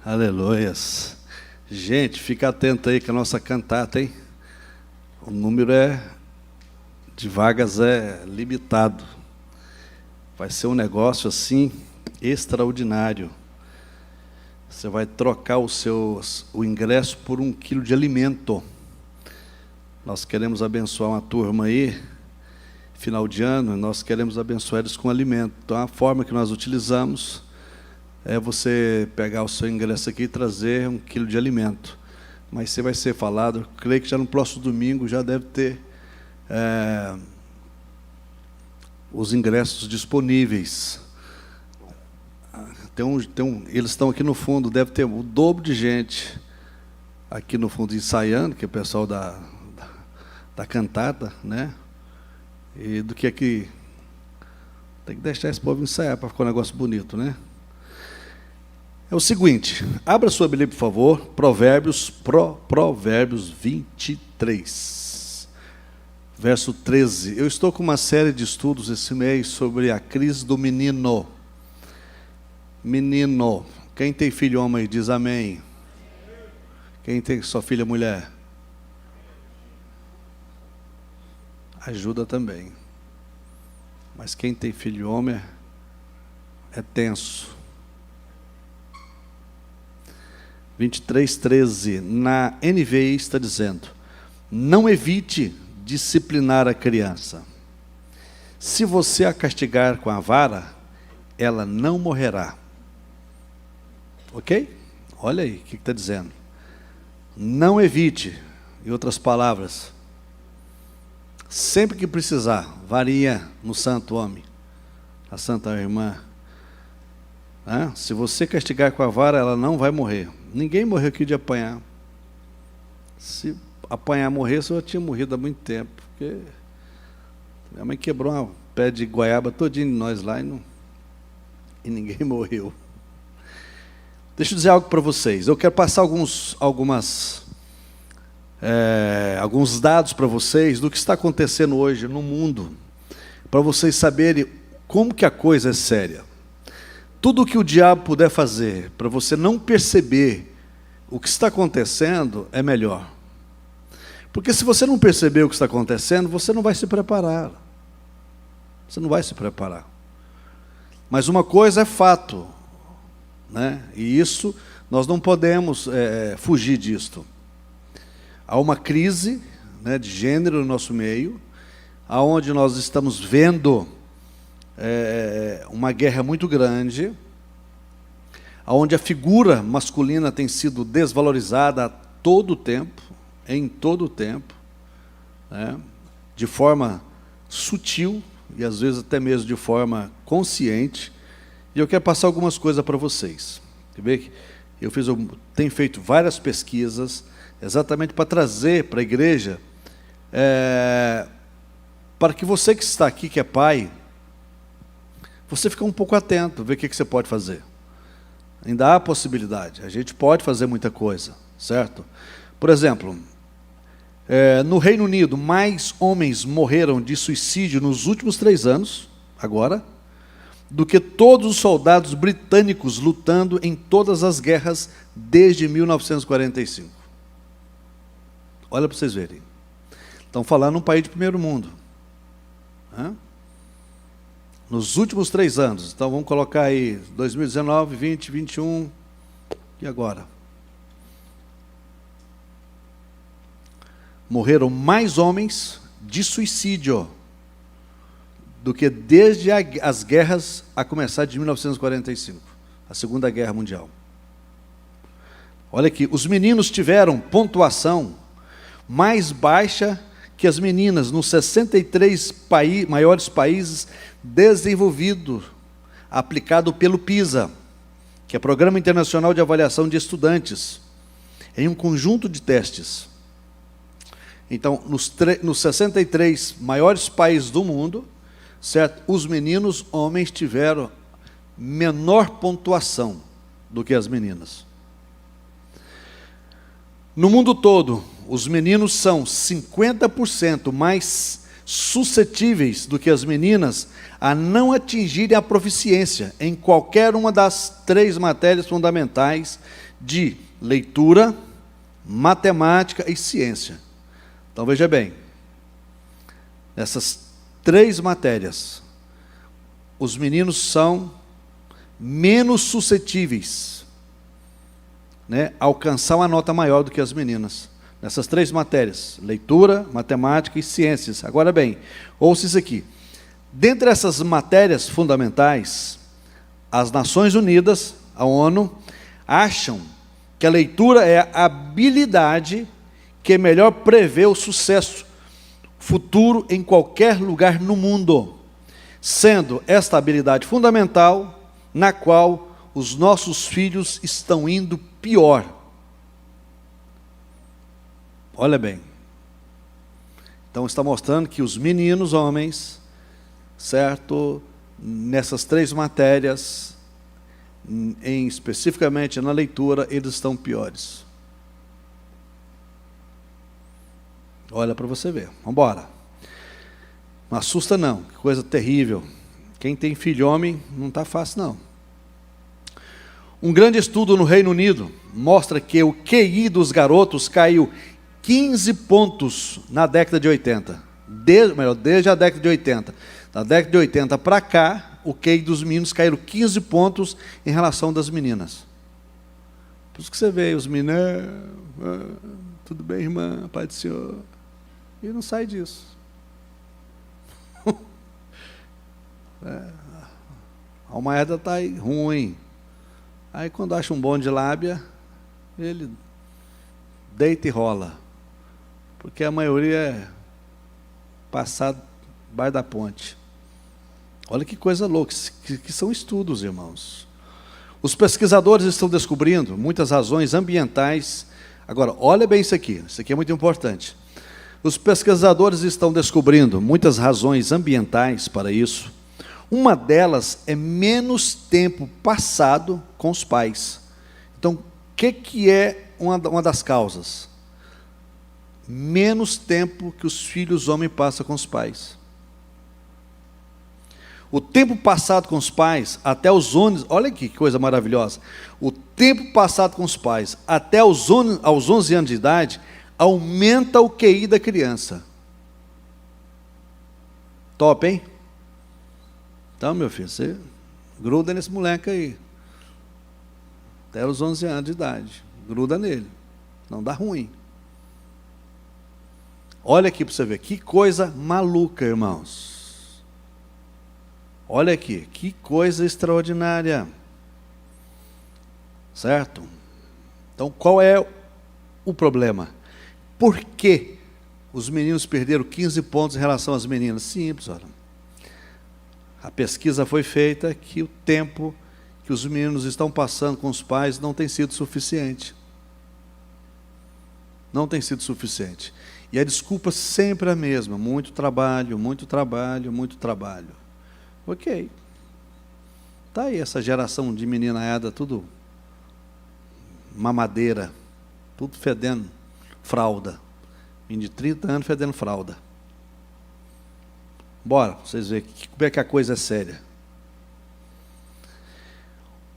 Aleluias. Gente, fica atento aí com a nossa cantata, hein? O número de vagas é limitado. Vai ser um negócio assim extraordinário. Você vai trocar o ingresso por 1 quilo de alimento. Nós queremos abençoar uma turma aí, final de ano, nós queremos abençoar eles com alimento. Então, a forma que nós utilizamos é você pegar o seu ingresso aqui e trazer 1 quilo de alimento. Mas você vai ser falado, eu creio que já no próximo domingo já deve ter os ingressos disponíveis. Eles estão aqui no fundo, deve ter o dobro de gente aqui no fundo ensaiando, que é o pessoal da cantata, né? E do que aqui. Tem que deixar esse povo ensaiar para ficar um negócio bonito, né? É o seguinte, abra sua Bíblia, por favor, Provérbios 23, verso 13. Eu estou com uma série de estudos esse mês sobre a crise do menino. Menino. Quem tem filho homem diz amém. Quem tem sua filha mulher? Ajuda também. Mas quem tem filho homem é tenso. 23:13, na NVI está dizendo: não evite disciplinar a criança. Se você a castigar com a vara, ela não morrerá. Ok? Olha aí o que está dizendo. Não evite, em outras palavras, sempre que precisar, varinha no santo homem, a santa irmã. Se você castigar com a vara, ela não vai morrer. Ninguém morreu aqui de apanhar. Se apanhar morresse, eu tinha morrido há muito tempo. Porque minha mãe quebrou um pé de goiaba todinho de nós lá e ninguém morreu. Deixa eu dizer algo para vocês. Eu quero passar alguns dados para vocês do que está acontecendo hoje no mundo, para vocês saberem como que a coisa é séria. Tudo o que o diabo puder fazer para você não perceber o que está acontecendo é melhor. Porque se você não perceber o que está acontecendo, você não vai se preparar. Você não vai se preparar. Mas uma coisa é fato, né? E isso, nós não podemos fugir disto. Há uma crise, né, de gênero no nosso meio, aonde nós estamos vendo uma guerra muito grande, onde a figura masculina tem sido desvalorizada a todo tempo, em todo o tempo, né, de forma sutil e às vezes até mesmo de forma consciente. E eu quero passar algumas coisas para vocês. Quer ver? Eu tenho feito várias pesquisas exatamente para trazer para a igreja, para que você que está aqui, que é pai, você fique um pouco atento, ver o que você pode fazer. Ainda há possibilidade, a gente pode fazer muita coisa, certo? Por exemplo, no Reino Unido, mais homens morreram de suicídio nos últimos 3 anos, agora, do que todos os soldados britânicos lutando em todas as guerras desde 1945. Olha para vocês verem. Estão falando um país de primeiro mundo. Nos últimos 3 anos. Então vamos colocar aí 2019, 20, 21 e agora. Morreram mais homens de suicídio do que desde as guerras a começar de 1945, a Segunda Guerra Mundial. Olha aqui, os meninos tiveram pontuação mais baixa que as meninas nos 63 maiores países desenvolvidos, aplicado pelo PISA, que é Programa Internacional de Avaliação de Estudantes, em um conjunto de testes. Então, nos 63 maiores países do mundo, certo? Os meninos homens tiveram menor pontuação do que as meninas. No mundo todo, os meninos são 50% mais suscetíveis do que as meninas a não atingirem a proficiência em qualquer uma das 3 matérias fundamentais de leitura, matemática e ciência. Então veja bem, nessas 3 matérias, os meninos são menos suscetíveis, né, a alcançar uma nota maior do que as meninas. Nessas 3 matérias, leitura, matemática e ciências. Agora bem, ouça isso aqui. Dentre essas matérias fundamentais, as Nações Unidas, a ONU, acham que a leitura é a habilidade que melhor prevê o sucesso futuro em qualquer lugar no mundo, sendo esta habilidade fundamental na qual os nossos filhos estão indo pior. Olha bem. Então está mostrando que os meninos homens, certo, nessas 3 matérias, especificamente na leitura, eles estão piores. Olha para você ver. Vamos embora. Não assusta não, que coisa terrível. Quem tem filho homem não está fácil não. Um grande estudo no Reino Unido mostra que o QI dos garotos caiu 15 pontos na década de 80. Desde a década de 80. Da década de 80 para cá, o QI dos meninos caíram 15 pontos em relação das meninas. Por isso que você vê os meninos, tudo bem, irmã, Pai do Senhor. E não sai disso. A moeda está aí ruim. Aí quando acha um bom de lábia, ele deita e rola. Porque a maioria é passado debaixo da ponte. Olha que coisa louca, que são estudos, irmãos. Os pesquisadores estão descobrindo muitas razões ambientais. Agora, olha bem isso aqui é muito importante. Os pesquisadores estão descobrindo muitas razões ambientais para isso. Uma delas é menos tempo passado com os pais. Então, o que é uma das causas? Menos tempo que os filhos homens passam com os pais. O tempo passado com os pais, até os 11, olha aqui que coisa maravilhosa. O tempo passado com os pais, até aos 11 anos de idade, aumenta o QI da criança. Top, hein? Então, meu filho, você gruda nesse moleque aí. Até os 11 anos de idade. Gruda nele. Não dá ruim. Olha aqui para você ver. Que coisa maluca, irmãos. Olha aqui. Que coisa extraordinária. Certo? Então, qual é o problema? Por que os meninos perderam 15 pontos em relação às meninas? Simples, olha. A pesquisa foi feita que o tempo que os meninos estão passando com os pais não tem sido suficiente. Não tem sido suficiente. E a desculpa sempre a mesma: muito trabalho, muito trabalho, muito trabalho. Ok. Está aí essa geração de meninaiada, tudo mamadeira, tudo fedendo fralda. Menino de 30 anos fedendo fralda. Bora, vocês verem como é que a coisa é séria.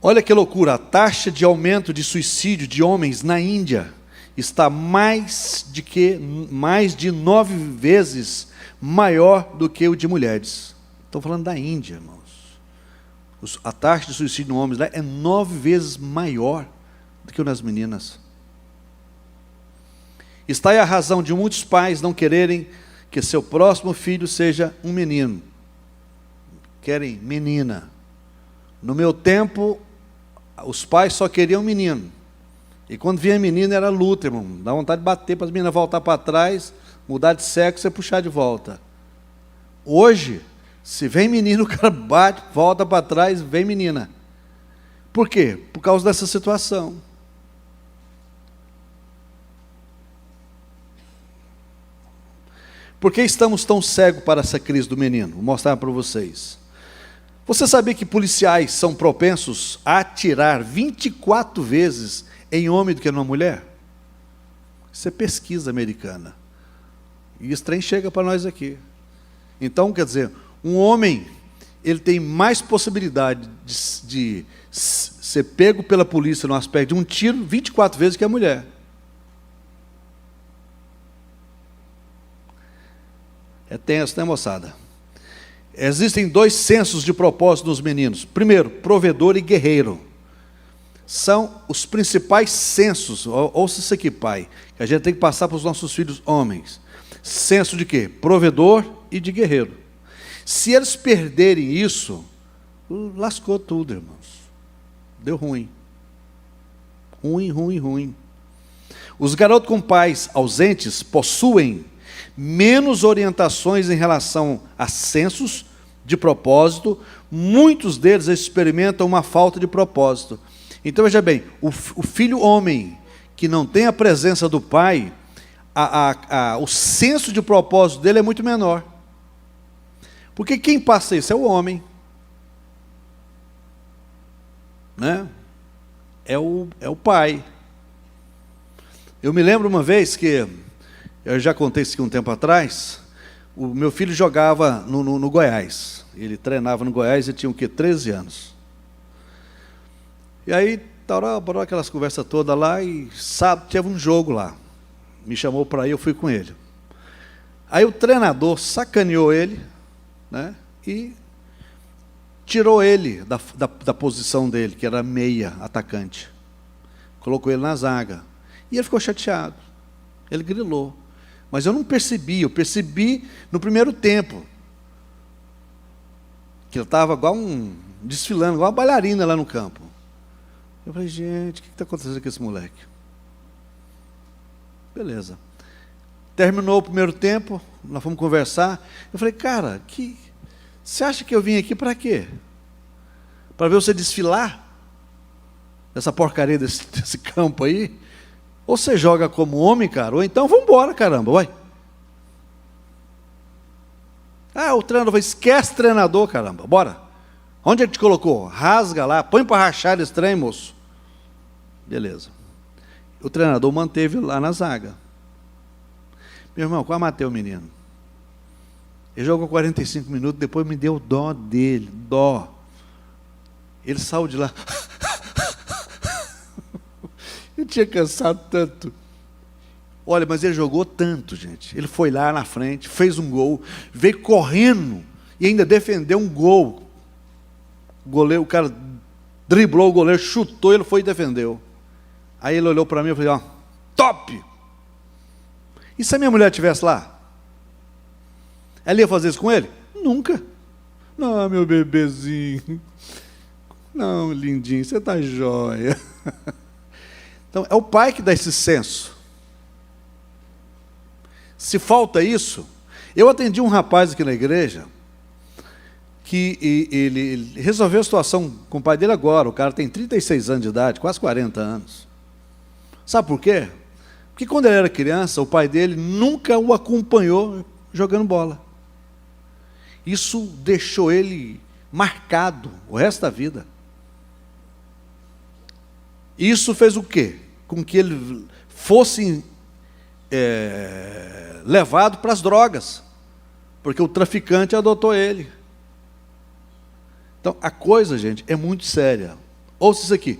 Olha que loucura, a taxa de aumento de suicídio de homens na Índia está mais de 9 vezes maior do que o de mulheres. Estou falando da Índia, irmãos. A taxa de suicídio de homens lá é 9 vezes maior do que o nas meninas. Está aí a razão de muitos pais não quererem que seu próximo filho seja um menino. Querem menina. No meu tempo, os pais só queriam menino. E quando vinha menino era luta, irmão. Dá vontade de bater para as meninas voltar para trás, mudar de sexo e puxar de volta. Hoje, se vem menino, o cara bate, volta para trás, vem menina. Por quê? Por causa dessa situação. Por que estamos tão cegos para essa crise do menino? Vou mostrar para vocês. Você sabia que policiais são propensos a atirar 24 vezes em homem do que numa mulher? Isso é pesquisa americana. E esse trem chega para nós aqui. Então, quer dizer, um homem, ele tem mais possibilidade de ser pego pela polícia no aspecto de um tiro 24 vezes que a mulher. É tenso, né, moçada? Existem 2 sensos de propósito nos meninos. Primeiro, provedor e guerreiro. São os principais sensos, ouça isso aqui, pai, que a gente tem que passar para os nossos filhos homens. Senso de quê? Provedor e de guerreiro. Se eles perderem isso, lascou tudo, irmãos. Deu ruim. Ruim, ruim, ruim. Os garotos com pais ausentes possuem menos orientações em relação a sensos de propósito. Muitos deles experimentam uma falta de propósito. Então, veja bem, o filho homem que não tem a presença do pai, o senso de propósito dele é muito menor. Porque quem passa isso é o homem. Né? É o pai. Eu me lembro uma vez que, eu já contei isso aqui um tempo atrás, o meu filho jogava no Goiás. Ele treinava no Goiás e tinha o quê? 13 anos. E aí, parou aquelas conversas todas lá, e sábado teve um jogo lá. Me chamou para ir, eu fui com ele. Aí o treinador sacaneou ele, né, e tirou ele da posição dele, que era meia, atacante. Colocou ele na zaga. E ele ficou chateado. Ele grilou. Mas eu não percebi, eu percebi no primeiro tempo. Que ele estava desfilando, igual uma bailarina lá no campo. Eu falei, gente, o que está acontecendo com esse moleque? Beleza. Terminou o primeiro tempo, nós fomos conversar. Eu falei, cara, você acha que eu vim aqui para quê? Para ver você desfilar? Essa porcaria desse campo aí? Ou você joga como homem, cara, ou então vamos embora, caramba, vai. O treinador falou, esquece treinador, caramba, bora. Onde é que te colocou? Rasga lá, põe para rachar esse trem, moço. Beleza. O treinador manteve lá na zaga. Meu irmão, quase matei o menino. Ele jogou 45 minutos, depois me deu dó dele, dó. Ele saiu de lá. Ele tinha cansado tanto. Olha, mas ele jogou tanto, gente. Ele foi lá na frente, fez um gol, veio correndo e ainda defendeu um gol. O cara driblou o goleiro, chutou, ele foi e defendeu. Aí ele olhou para mim e falou, top! E se a minha mulher estivesse lá? Ela ia fazer isso com ele? Nunca. Não, meu bebezinho. Não, lindinho, você está jóia. Então, é o pai que dá esse senso. Se falta isso, eu atendi um rapaz aqui na igreja, que ele resolveu a situação com o pai dele agora. O cara tem 36 anos de idade, quase 40 anos. Sabe por quê? Porque quando ele era criança, o pai dele nunca o acompanhou jogando bola. Isso deixou ele marcado o resto da vida. Isso fez o quê? Com que ele fosse levado para as drogas, porque o traficante adotou ele. Então, a coisa, gente, é muito séria. Ouça isso aqui.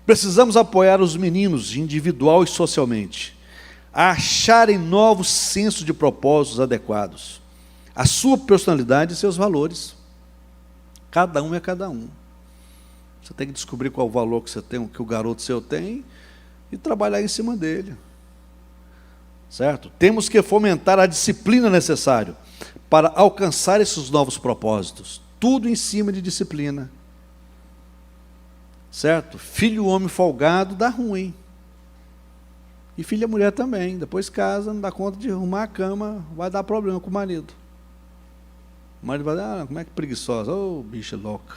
Precisamos apoiar os meninos, individual e socialmente, a acharem novos sensos de propósitos adequados, a sua personalidade e seus valores. Cada um é cada um. Você tem que descobrir qual o valor que você tem, que o garoto seu tem, e trabalhar em cima dele. Certo? Temos que fomentar a disciplina necessária para alcançar esses novos propósitos. Tudo em cima de disciplina. Certo? Filho homem folgado dá ruim. E filha mulher também. Depois casa, não dá conta de arrumar a cama, vai dar problema com o marido. O marido vai dizer, como é que preguiçosa, bicha louca.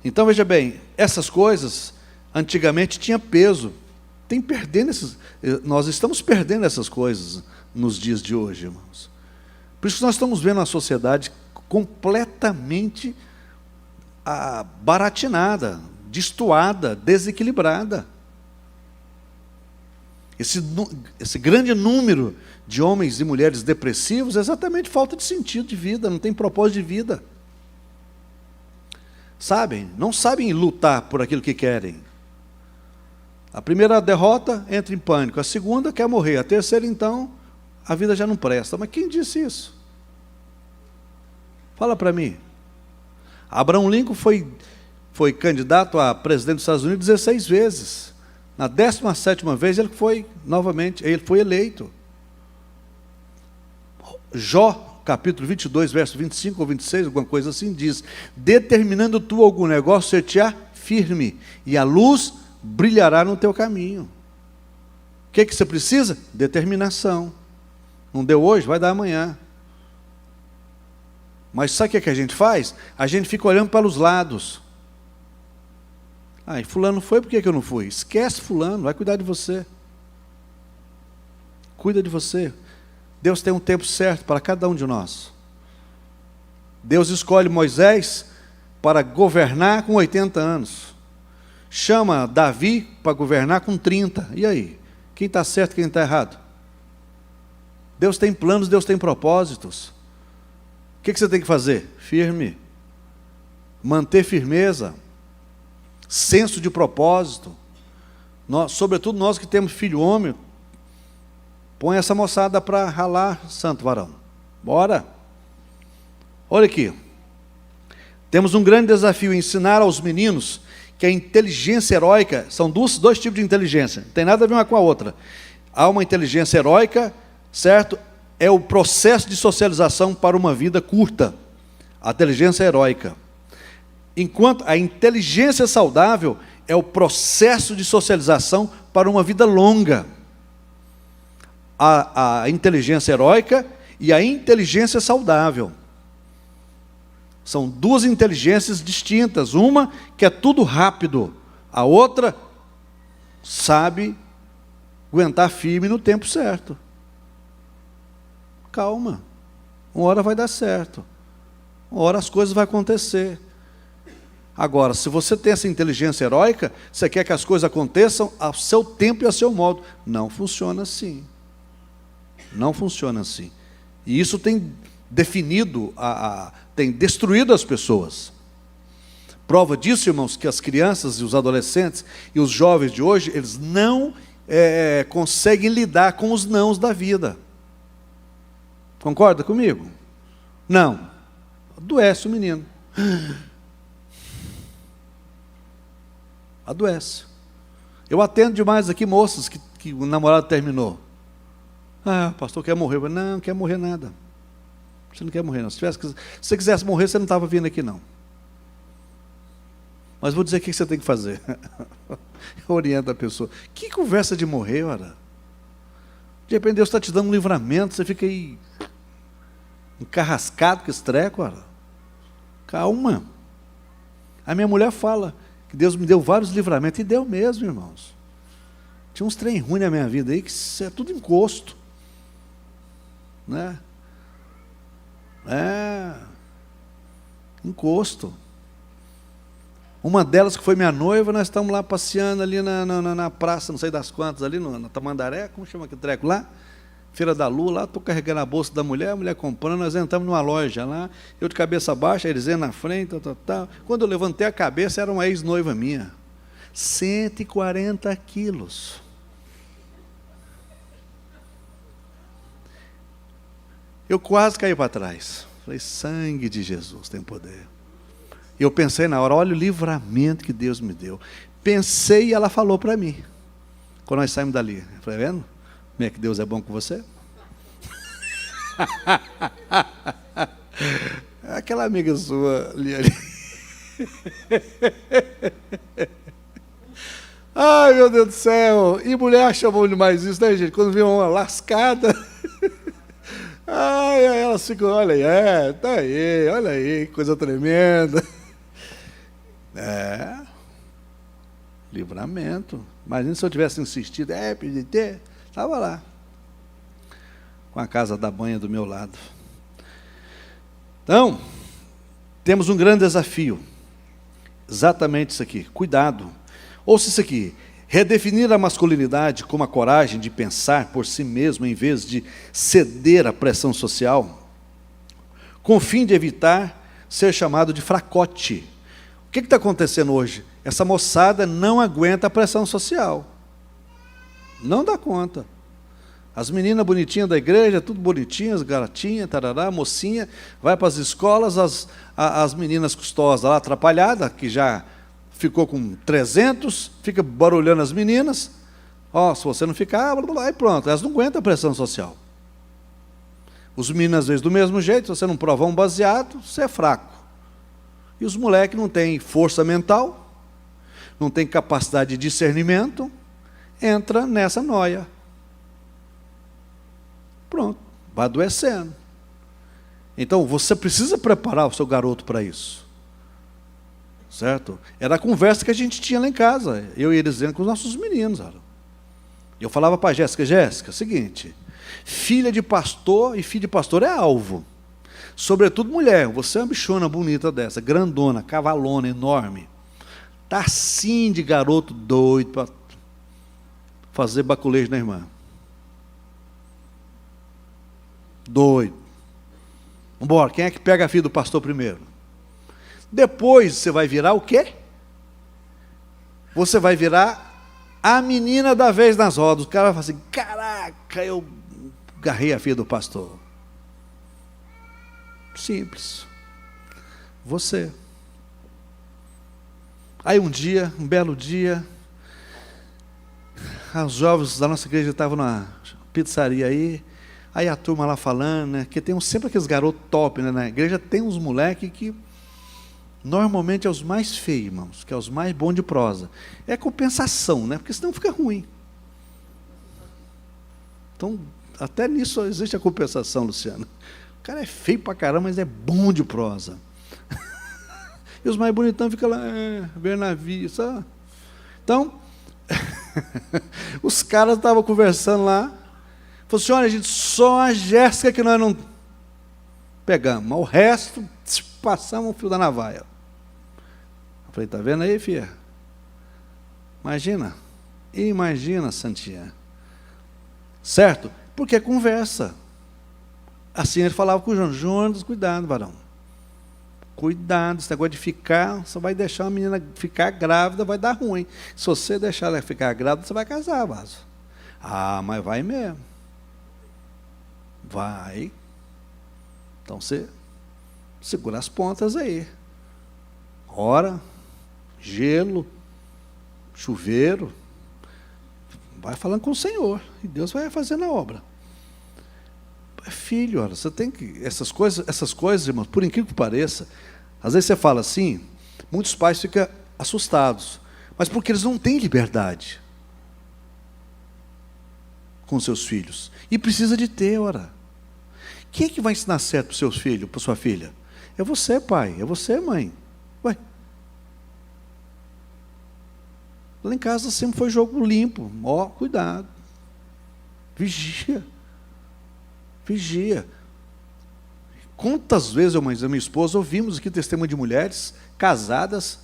Então, veja bem, essas coisas, antigamente tinha peso. Nós estamos perdendo essas coisas nos dias de hoje, irmãos. Por isso que nós estamos vendo uma sociedade completamente baratinada, destoada, desequilibrada. Esse grande número de homens e mulheres depressivos é exatamente falta de sentido de vida, não tem propósito de vida. Sabem? Não sabem lutar por aquilo que querem. A primeira derrota, entra em pânico. A segunda, quer morrer. A terceira, então, a vida já não presta. Mas quem disse isso? Fala para mim. Abraham Lincoln foi candidato a presidente dos Estados Unidos 16 vezes. Na 17ª vez ele foi eleito. Jó, capítulo 22, verso 25 ou 26, alguma coisa assim, diz: determinando tu algum negócio, ser-te-á firme, e a luz brilhará no teu caminho. O que você precisa? Determinação. Não deu hoje, vai dar amanhã. Mas sabe o que a gente faz? A gente fica olhando para os lados. E fulano foi, por que eu não fui? Esquece fulano, vai cuidar de você. Cuida de você. Deus tem um tempo certo para cada um de nós. Deus escolhe Moisés para governar com 80 anos. Chama Davi para governar com 30. E aí? Quem está certo e quem está errado? Deus tem planos, Deus tem propósitos. O que você tem que fazer? Firme. Manter firmeza. Senso de propósito. Sobretudo nós que temos filho homem, põe essa moçada para ralar, santo varão. Bora. Olha aqui. Temos um grande desafio, ensinar aos meninos que a inteligência heróica, são dois tipos de inteligência, não tem nada a ver uma com a outra. Há uma inteligência heróica, certo? É o processo de socialização para uma vida curta. A inteligência heróica. Enquanto a inteligência saudável é o processo de socialização para uma vida longa. A inteligência heróica e a inteligência saudável. São duas inteligências distintas. Uma que é tudo rápido. A outra sabe aguentar firme no tempo certo. Calma. Uma hora vai dar certo. Uma hora as coisas vão acontecer. Agora, se você tem essa inteligência heróica, você quer que as coisas aconteçam ao seu tempo e ao seu modo. Não funciona assim. Não funciona assim. E isso tem definido, tem destruído as pessoas. Prova disso, irmãos, que as crianças e os adolescentes e os jovens de hoje, eles não conseguem lidar com os nãos da vida. Concorda comigo? Não. Adoece o menino. Adoece. Eu atendo demais aqui moças que o namorado terminou. O pastor quer morrer. Não quer morrer nada. Você não quer morrer não. Se você quisesse morrer, você não estava vindo aqui não. Mas vou dizer o que você tem que fazer. Orienta a pessoa. Que conversa de morrer, ora? De repente Deus está te dando um livramento, você fica aí encarrascado com esse treco, ora. Calma. A minha mulher fala que Deus me deu vários livramentos, e deu mesmo, irmãos. Tinha uns trem ruins na minha vida aí, que isso é tudo encosto. Né? Encosto. Uma delas que foi minha noiva, nós estamos lá passeando ali na praça, não sei das quantas, ali na Tamandaré, como chama aquele treco lá? Feira da Lua, lá, estou carregando a bolsa da mulher, a mulher comprando, nós entramos numa loja lá, eu de cabeça baixa, eles na frente, tal. Quando eu levantei a cabeça, era uma ex-noiva minha. 140 quilos. Eu quase caí para trás. Falei, sangue de Jesus tem poder. Eu pensei na hora, olha o livramento que Deus me deu. Pensei e ela falou para mim. Quando nós saímos dali. Eu falei, vendo? Como é que Deus é bom com você? Aquela amiga sua ali. Ai, meu Deus do céu. E mulher acha bom demais isso, né, gente? Quando vê uma lascada. Ai, ela fica, olha aí, tá aí, olha aí, que coisa tremenda. Livramento. Imagina se eu tivesse insistido, PDT, estava lá, com a casa da banha do meu lado. Então, temos um grande desafio, exatamente isso aqui, cuidado. Ouça isso aqui, Redefinir a masculinidade como a coragem de pensar por si mesmo em vez de ceder à pressão social, com o fim de evitar ser chamado de fracote. O que está acontecendo hoje? Essa moçada não aguenta a pressão social. Não dá conta. As meninas bonitinhas da igreja, tudo bonitinhas, garotinha, tarará, mocinha, vai para as escolas, as meninas custosas lá, atrapalhadas, que já ficou com 300, fica barulhando as meninas. Ó, se você não ficar, blá, blá, aí pronto, elas não aguentam a pressão social. Os meninos, às vezes, do mesmo jeito, se você não provar um baseado, você é fraco. E os moleques não têm força mental, não têm capacidade de discernimento, entra nessa noia. Pronto, vai adoecendo. Então, você precisa preparar o seu garoto para isso. Certo? Era a conversa que a gente tinha lá em casa, eu e eles dizendo com os nossos meninos. Eu falava para a Jéssica, Jéssica, seguinte, filha de pastor e filho de pastor é alvo. Sobretudo mulher, você é uma bichona bonita dessa, grandona, cavalona, enorme. Está assim de garoto doido para fazer baculejo na irmã. Doido. Vamos embora, quem é que pega a filha do pastor primeiro? Depois você vai virar o quê? Você vai virar a menina da vez nas rodas. O cara vai falar assim, caraca, eu agarrei a filha do pastor. Simples. Você. Aí um dia, um belo dia, os jovens da nossa igreja estavam na pizzaria aí a turma lá falando, né, que tem sempre aqueles garotos top, né, na igreja tem uns moleques que normalmente é os mais feios, irmãos, que é os mais bons de prosa. É compensação, né, porque senão fica ruim. Então, até nisso existe a compensação, Luciano. O cara é feio pra caramba, mas é bom de prosa. E os mais bonitão ficam lá, Bernavia, sabe? Então, os caras estavam conversando lá, falou assim, olha, gente, só a Jéssica que nós não pegamos, mas o resto, passamos o fio da navalha. Eu falei, tá vendo aí, filha? Imagina, Santinha. Certo? Porque é conversa. Assim ele falava com o Jonas, cuidado, varão. Cuidado, esse negócio de ficar, você vai deixar uma menina ficar grávida, vai dar ruim. Se você deixar ela ficar grávida, você vai casar, vaso. Ah, mas vai mesmo. Vai. Então você segura as pontas aí. Ora, gelo, chuveiro. Vai falando com o Senhor. E Deus vai fazendo a obra. Filho, olha, você tem que. Essas coisas, irmãos, por incrível que pareça, às vezes você fala assim, muitos pais ficam assustados. Mas porque eles não têm liberdade com seus filhos. E precisa de ter, ora. Quem é que vai ensinar certo para o seu filho, para sua filha? É você, pai. É você, mãe. Ué. Lá em casa sempre foi jogo limpo. Ó, cuidado. Vigia. Vigia. Quantas vezes eu e a minha esposa ouvimos aqui testemunho de mulheres casadas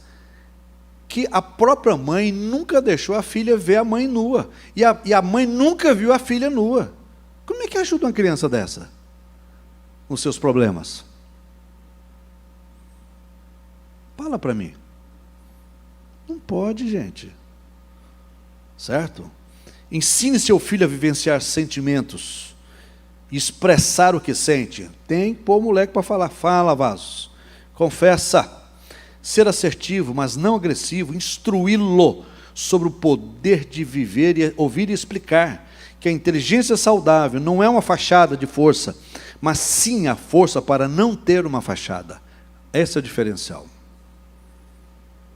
que a própria mãe nunca deixou a filha ver a mãe nua. E a mãe nunca viu a filha nua. Como é que ajuda uma criança dessa? Nos seus problemas? Fala para mim. Não pode, gente. Certo? Ensine seu filho a vivenciar sentimentos. Expressar o que sente. Tem que pôr o moleque para falar. Fala, vasos. Confessa. Ser assertivo, mas não agressivo. Instruí-lo sobre o poder de viver e ouvir e explicar que a inteligência saudável não é uma fachada de força, mas sim a força para não ter uma fachada. Esse é o diferencial.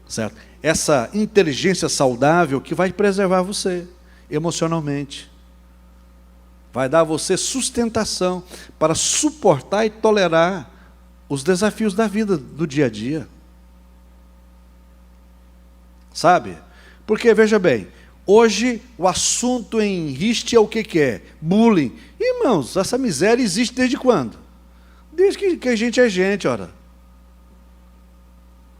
Certo? Essa inteligência saudável que vai preservar você emocionalmente. Vai dar a você sustentação para suportar e tolerar os desafios da vida, do dia a dia. Sabe? Porque, veja bem, hoje o assunto em RIST é o que é? Bullying. Irmãos, essa miséria existe desde quando? Desde que a gente é gente, ora.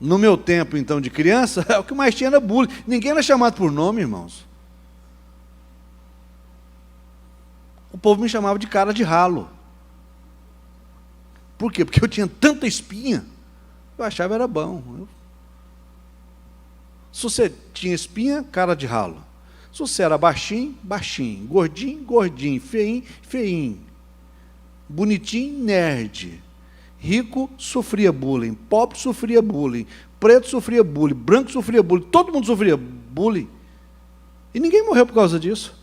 No meu tempo, então, de criança, o que mais tinha era bullying. Ninguém era chamado por nome, irmãos. O povo me chamava de cara de ralo. Por quê? Porque eu tinha tanta espinha, eu achava era bom. Se você tinha espinha, cara de ralo. Se você era baixinho, baixinho. Gordinho, gordinho. Feinho, feinho. Bonitinho, nerd. Rico, sofria bullying. Pobre, sofria bullying. Preto, sofria bullying. Branco, sofria bullying. Todo mundo sofria bullying. E ninguém morreu por causa disso.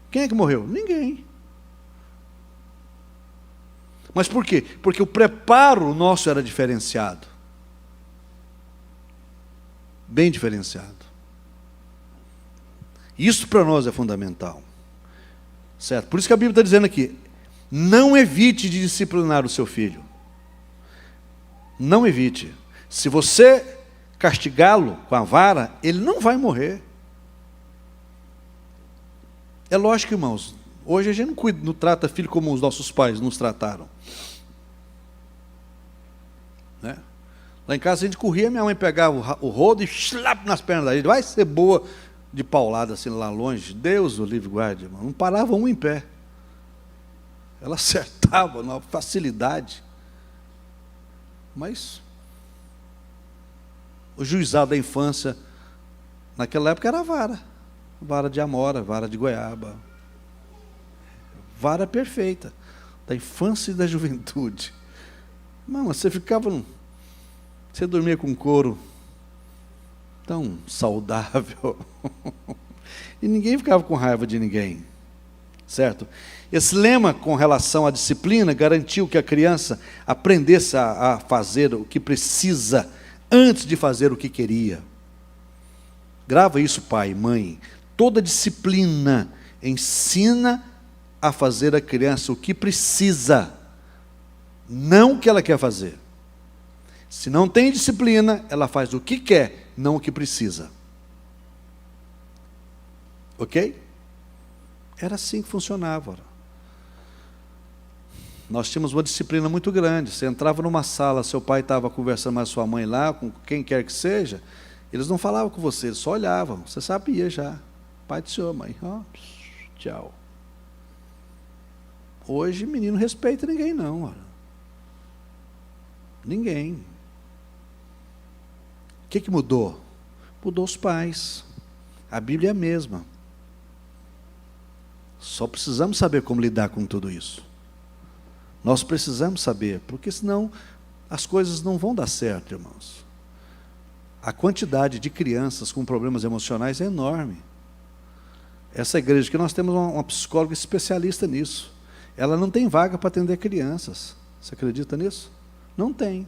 Quem é que morreu? Ninguém. Mas por quê? Porque o preparo nosso era diferenciado. Bem diferenciado. Isso para nós é fundamental. Certo? Por isso que a Bíblia está dizendo aqui, não evite de disciplinar o seu filho. Não evite. Se você castigá-lo com a vara, ele não vai morrer. É lógico, irmãos, hoje a gente não trata filho como os nossos pais nos trataram. Né? Lá em casa a gente corria, minha mãe pegava o rodo e slap nas pernas da gente. Vai ser boa de paulada assim lá longe. Deus o livre guarde, irmão. Não parava um em pé. Ela acertava na facilidade. Mas o juizado da infância, naquela época era vara. Vara de amora, vara de goiaba. Vara perfeita. Da infância e da juventude. Mano, você ficava... Você dormia com couro tão saudável. E ninguém ficava com raiva de ninguém. Certo? Esse lema com relação à disciplina garantiu que a criança aprendesse a fazer o que precisa antes de fazer o que queria. Grava isso, pai, mãe. Toda disciplina ensina a fazer a criança o que precisa, não o que ela quer fazer. Se não tem disciplina, ela faz o que quer, não o que precisa. Ok? Era assim que funcionava. Nós tínhamos uma disciplina muito grande. Você entrava numa sala, seu pai estava conversando com a sua mãe lá, com quem quer que seja, eles não falavam com você, eles só olhavam. Você sabia já. Pai do senhor, mãe. Oh, tchau. Hoje, menino não respeita ninguém, não. Ora. Ninguém. O que mudou? Mudou os pais. A Bíblia é a mesma. Só precisamos saber como lidar com tudo isso. Nós precisamos saber, porque senão as coisas não vão dar certo, irmãos. A quantidade de crianças com problemas emocionais é enorme. Essa igreja que nós temos uma psicóloga especialista nisso. Ela não tem vaga para atender crianças. Você acredita nisso? Não tem.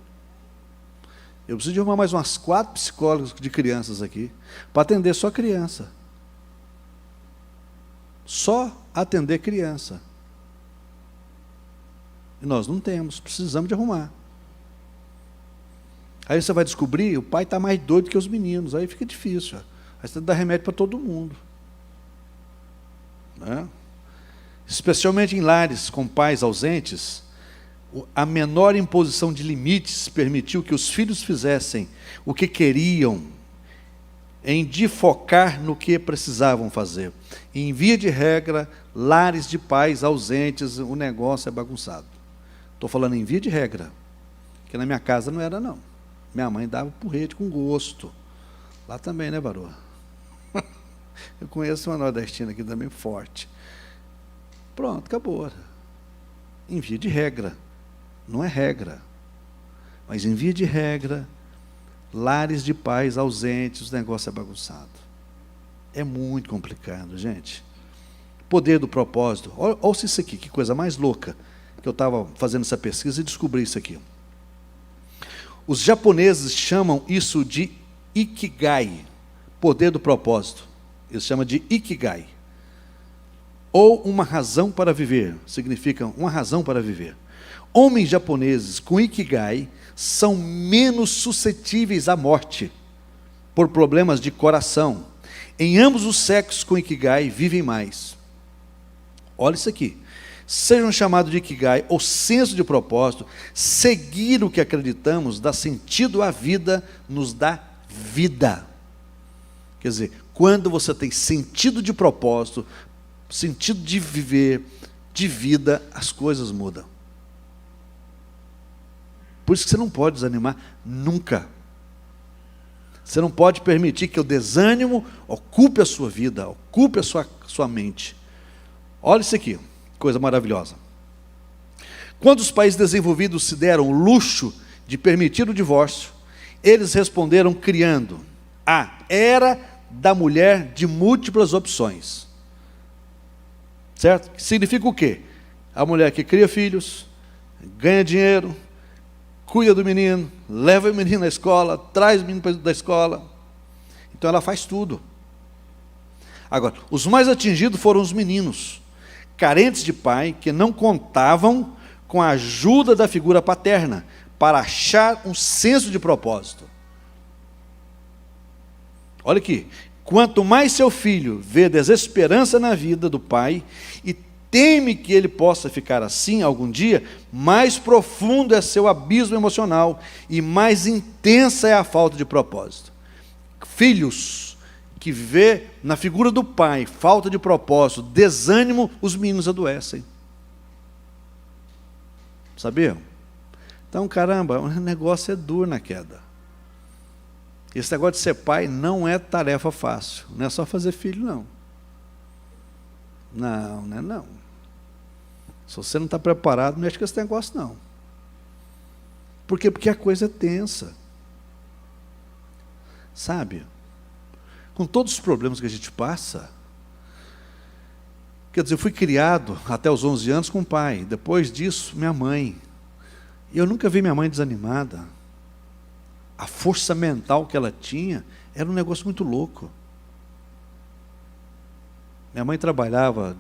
Eu preciso de arrumar mais umas 4 psicólogos de crianças aqui, para atender só criança. Só atender criança. E nós não temos, precisamos de arrumar. Aí você vai descobrir, o pai está mais doido que os meninos, aí fica difícil. Aí você tem que dar remédio para todo mundo. Né? Especialmente em lares com pais ausentes, a menor imposição de limites permitiu que os filhos fizessem o que queriam, em de focar no que precisavam fazer. Em via de regra, lares de pais ausentes, o negócio é bagunçado. Estou falando em via de regra, que na minha casa não era, não. Minha mãe dava porrete com gosto. Lá também, né, Varô? Eu conheço uma nordestina aqui também forte. Pronto, acabou. Em via de regra. Não é regra. Mas em via de regra, lares de pais ausentes, o negócio é bagunçado. É muito complicado, gente. Poder do propósito. Ouça isso aqui, que coisa mais louca. Que eu estava fazendo essa pesquisa e descobri isso aqui. Os japoneses chamam isso de Ikigai. Poder do propósito. Eles chamam de Ikigai. Ou uma razão para viver. Significa uma razão para viver. Homens japoneses com Ikigai são menos suscetíveis à morte por problemas de coração. Em ambos os sexos com Ikigai vivem mais. Olha isso aqui. seja um chamado de Ikigai ou senso de propósito, seguir o que acreditamos dá sentido à vida, nos dá vida. Quer dizer, quando você tem sentido de propósito, sentido de viver, de vida, as coisas mudam. Por isso que você não pode desanimar nunca. Você não pode permitir que o desânimo ocupe a sua vida, ocupe a sua mente. Olha isso aqui, coisa maravilhosa. Quando os países desenvolvidos se deram o luxo de permitir o divórcio, eles responderam criando a era da mulher de múltiplas opções. Certo? Significa o quê? A mulher que cria filhos, ganha dinheiro, cuida do menino, leva o menino à escola, traz o menino da escola. Então ela faz tudo. Agora, os mais atingidos foram os meninos, carentes de pai, que não contavam com a ajuda da figura paterna para achar um senso de propósito. Olha aqui, quanto mais seu filho vê desesperança na vida do pai e teme que ele possa ficar assim algum dia, mais profundo é seu abismo emocional e mais intensa é a falta de propósito. Filhos que vê na figura do pai falta de propósito, desânimo, os meninos adoecem. Sabiam? Então, caramba, o negócio é duro na queda. Esse negócio de ser pai não é tarefa fácil. Não é só fazer filho, não. Não, não é não. Se você não está preparado, não mexe com esse negócio, não. Por quê? Porque a coisa é tensa. Sabe? Com todos os problemas que a gente passa, quer dizer, eu fui criado até os 11 anos com o pai. Depois disso, minha mãe. E eu nunca vi minha mãe desanimada. A força mental que ela tinha era um negócio muito louco. Minha mãe trabalhava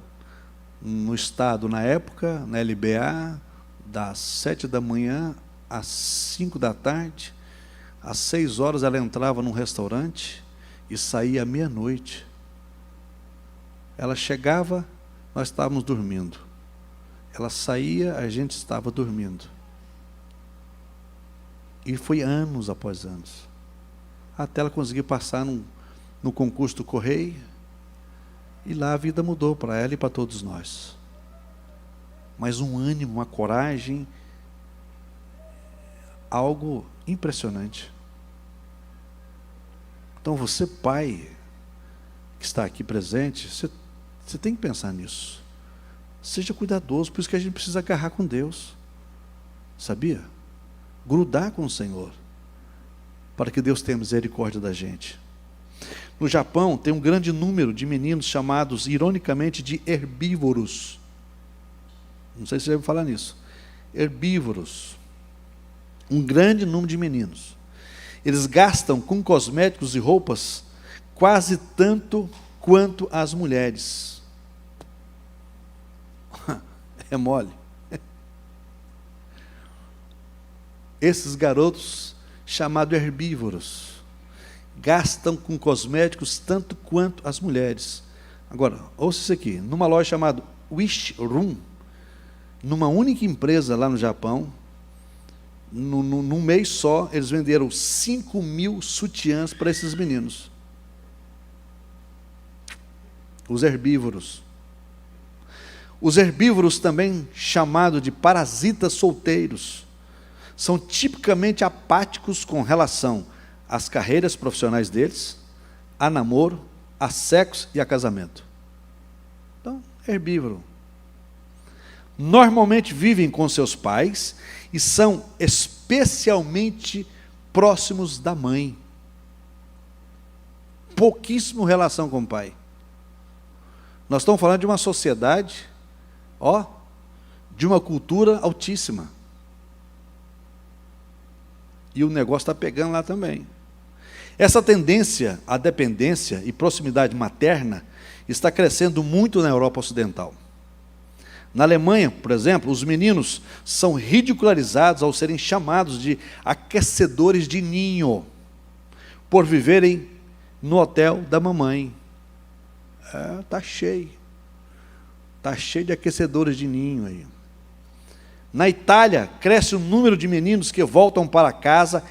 no estado na época, na LBA, das 7 da manhã às 5 da tarde. Às 6 horas ela entrava num restaurante e saía à meia-noite. Ela chegava, nós estávamos dormindo. Ela saía, a gente estava dormindo. E foi anos após anos. Até ela conseguir passar no concurso do Correio. E lá a vida mudou para ela e para todos nós. Mas um ânimo, uma coragem, algo impressionante. Então você, pai, que está aqui presente, você tem que pensar nisso. Seja cuidadoso, por isso que a gente precisa agarrar com Deus. Sabia? Grudar com o Senhor, para que Deus tenha misericórdia da gente. No Japão, tem um grande número de meninos chamados, ironicamente, de herbívoros. Não sei se você já ouviu falar nisso. Herbívoros. Um grande número de meninos. Eles gastam com cosméticos e roupas quase tanto quanto as mulheres. É mole. Esses garotos, chamados herbívoros, gastam com cosméticos tanto quanto as mulheres. Agora, ouça isso aqui. Numa loja chamada Wish Room, numa única empresa lá no Japão, num mês só, eles venderam 5.000 sutiãs para esses meninos. Os herbívoros. Os herbívoros, também chamados de parasitas solteiros, são tipicamente apáticos com relação às carreiras profissionais deles, a namoro, a sexo e a casamento. Então, herbívoro. Normalmente vivem com seus pais e são especialmente próximos da mãe. Pouquíssimo relação com o pai. Nós estamos falando de uma sociedade, de uma cultura altíssima. E o negócio está pegando lá também. Essa tendência à dependência e proximidade materna está crescendo muito na Europa Ocidental. Na Alemanha, por exemplo, os meninos são ridicularizados ao serem chamados de aquecedores de ninho, por viverem no hotel da mamãe. Está cheio. Está cheio de aquecedores de ninho aí. Na Itália, cresce o número de meninos que voltam para casa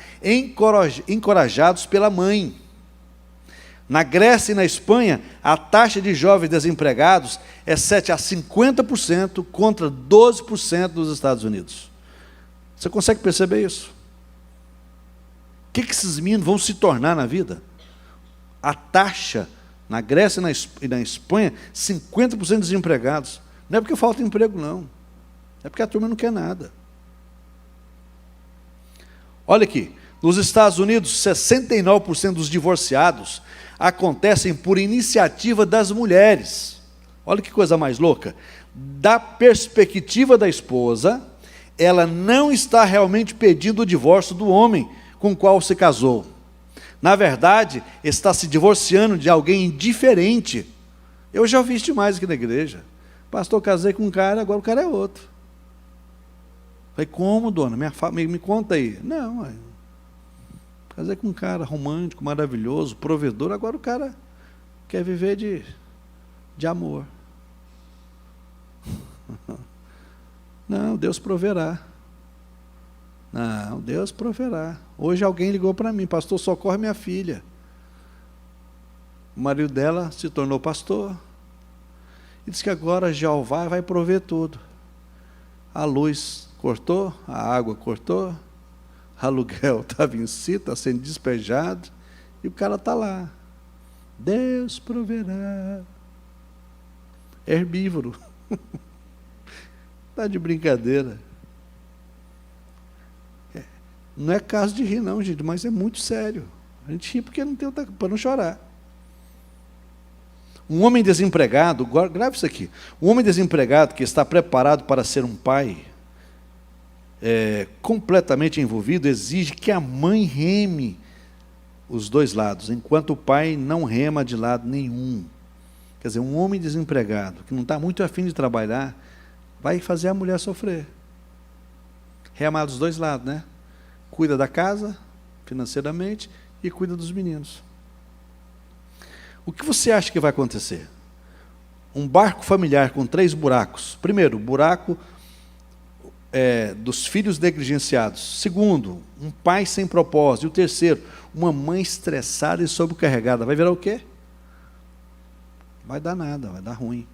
encorajados pela mãe. Na Grécia e na Espanha, a taxa de jovens desempregados é 7 a 50% contra 12% nos Estados Unidos. Você consegue perceber isso? O que esses meninos vão se tornar na vida? A taxa na Grécia e na Espanha, 50% desempregados. Não é porque falta emprego, não. É porque a turma não quer nada. Olha aqui, nos Estados Unidos, 69% dos divorciados acontecem por iniciativa das mulheres. Olha que coisa mais louca. Da perspectiva da esposa, ela não está realmente pedindo o divórcio do homem com o qual se casou. Na verdade, está se divorciando de alguém indiferente. Eu já ouvi isso demais aqui na igreja. Pastor, casei com um cara, agora o cara é outro. Falei, como, dona? Me conta aí. Não, casei com um cara romântico, maravilhoso, provedor, agora o cara quer viver de amor. Não, Deus proverá. Não, Deus proverá. Hoje alguém ligou para mim, pastor, socorre minha filha. O marido dela se tornou pastor. E disse que agora Jeová vai prover tudo. A luz cortou, a água cortou, aluguel está vencido, está sendo despejado, e o cara está lá. Deus proverá. Herbívoro. Está de brincadeira. Não é caso de rir, não, gente, mas é muito sério. A gente ri porque não tem outra, para não chorar. Um homem desempregado, grave isso aqui, um homem desempregado que está preparado para ser um pai, completamente envolvido, exige que a mãe reme os dois lados, enquanto o pai não rema de lado nenhum. Quer dizer, um homem desempregado, que não está muito afim de trabalhar, vai fazer a mulher sofrer. Remar dos dois lados, né? Cuida da casa, financeiramente, e cuida dos meninos. O que você acha que vai acontecer? Um barco familiar com 3 buracos. Primeiro, o buraco dos filhos negligenciados. Segundo, um pai sem propósito. E o terceiro, uma mãe estressada e sobrecarregada. Vai virar o quê? Vai dar nada, vai dar ruim.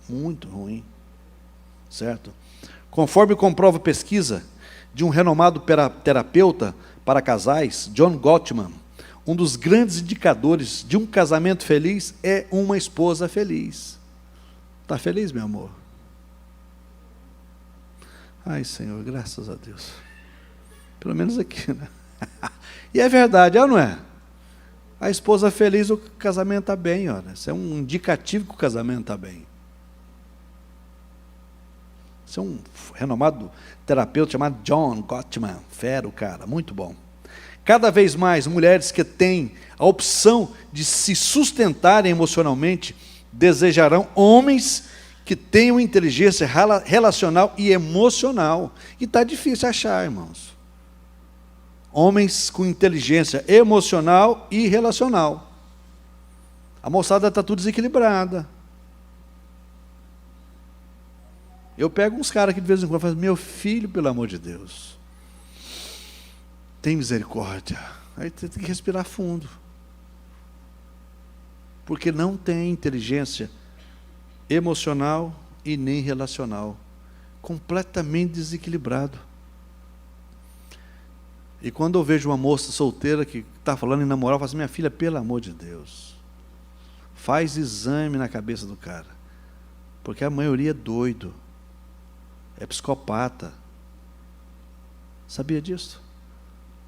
Muito ruim. Certo? Conforme comprova pesquisa de um renomado terapeuta para casais, John Gottman, um dos grandes indicadores de um casamento feliz é uma esposa feliz. Está feliz, meu amor? Ai, Senhor, graças a Deus. Pelo menos aqui, né? E é verdade, é ou não é? A esposa feliz, o casamento está bem, olha. Isso é um indicativo que o casamento está bem. Isso é um renomado terapeuta chamado John Gottman. Fera o cara, muito bom. Cada vez mais, mulheres que têm a opção de se sustentarem emocionalmente, desejarão homens que tenham inteligência relacional e emocional. E está difícil achar, irmãos. Homens com inteligência emocional e relacional. A moçada está tudo desequilibrada. Eu pego uns caras que de vez em quando falam, meu filho, pelo amor de Deus, tem misericórdia. Aí tem que respirar fundo. Porque não tem inteligência emocional e nem relacional. Completamente desequilibrado. E quando eu vejo uma moça solteira que está falando em namorar, eu falo assim, minha filha, pelo amor de Deus, faz exame na cabeça do cara. Porque a maioria é doido. É psicopata. Sabia disso?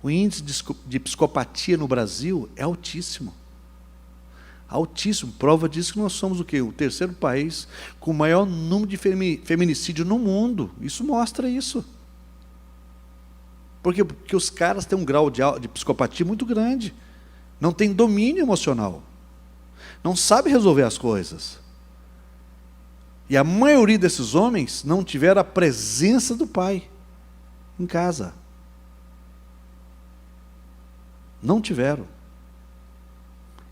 O índice de psicopatia no Brasil é altíssimo. Altíssimo. Prova disso que nós somos o quê? O 3º país com o maior número de feminicídio no mundo. Isso mostra isso. Porque os caras têm um grau de psicopatia muito grande. Não tem domínio emocional. Não sabe resolver as coisas. E a maioria desses homens não tiveram a presença do pai em casa. Não tiveram.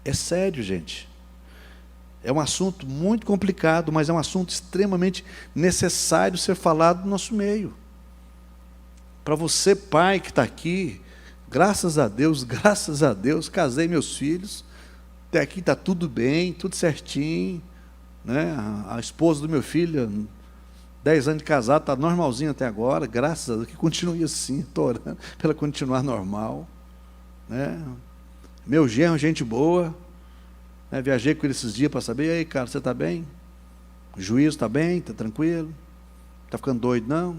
É sério, gente. É um assunto muito complicado, mas é um assunto extremamente necessário ser falado no nosso meio. Para você, pai que está aqui, graças a Deus, casei meus filhos, até aqui está tudo bem, tudo certinho, né? A esposa do meu filho, 10 anos de casado, está normalzinho até agora, graças a Deus, que continue assim, estou orando para ela continuar normal, né? Meu genro, gente boa, né? Viajei com ele esses dias para saber, e aí, cara, você está bem? O juízo está bem? Está tranquilo? Está ficando doido, não?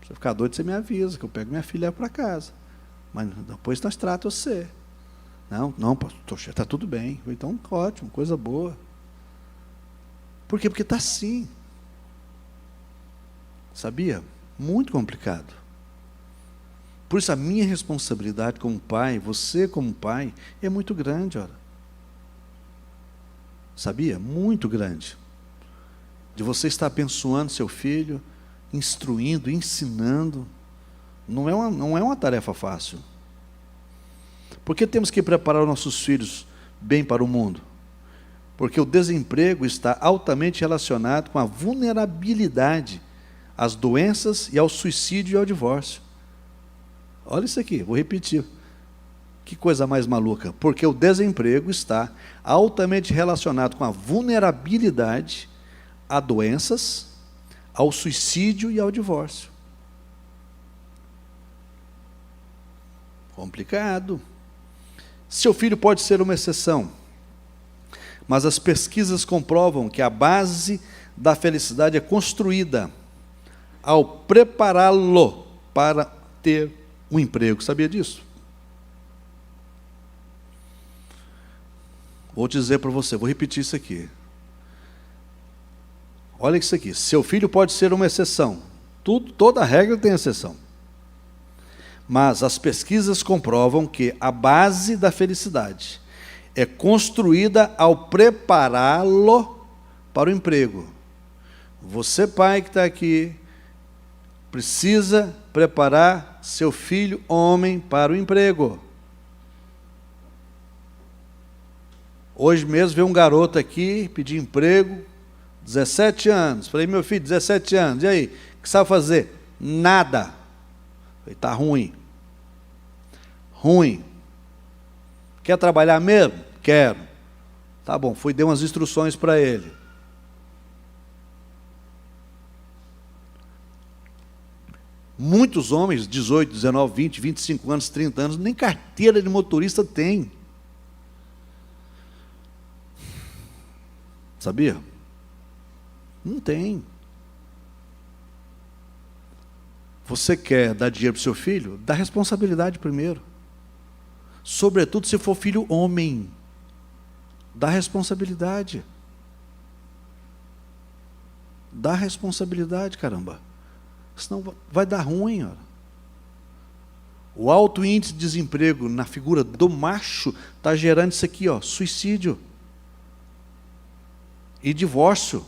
Se você ficar doido, você me avisa, que eu pego minha filha para casa. Mas depois nós tratamos você. Não, pastor, está tudo bem. Então, ótimo, coisa boa. Por quê? Porque está assim. Sabia? Muito complicado. Por isso a minha responsabilidade como pai, você como pai, é muito grande, olha. Sabia? Muito grande. De você estar abençoando seu filho, instruindo, ensinando. Não é uma tarefa fácil. Por que temos que preparar os nossos filhos bem para o mundo? Porque o desemprego está altamente relacionado com a vulnerabilidade às doenças e ao suicídio e ao divórcio. Olha isso aqui, vou repetir. Que coisa mais maluca. Porque o desemprego está altamente relacionado com a vulnerabilidade a doenças, ao suicídio e ao divórcio. Complicado. Seu filho pode ser uma exceção, mas as pesquisas comprovam que a base da felicidade é construída ao prepará-lo para ter um emprego. Sabia disso? Vou dizer para você, vou repetir isso aqui. Olha isso aqui, seu filho pode ser uma exceção. Toda regra tem exceção. Mas as pesquisas comprovam que a base da felicidade é construída ao prepará-lo para o emprego. Você, pai que está aqui, precisa preparar seu filho homem para o emprego. Hoje mesmo veio um garoto aqui pedir emprego, 17 anos. Falei, meu filho, 17 anos, e aí? O que sabe fazer? Nada. Falei, está ruim. Ruim. Quer trabalhar mesmo? Quero. Tá bom, fui dar umas instruções para ele. Muitos homens, 18, 19, 20, 25 anos, 30 anos, nem carteira de motorista tem. Sabia? Não tem. Você quer dar dinheiro para o seu filho? Dá responsabilidade primeiro. Sobretudo se for filho homem. Dá responsabilidade. Dá responsabilidade, caramba. Senão vai dar ruim. Ó. O alto índice de desemprego na figura do macho está gerando isso aqui, ó, suicídio. E divórcio.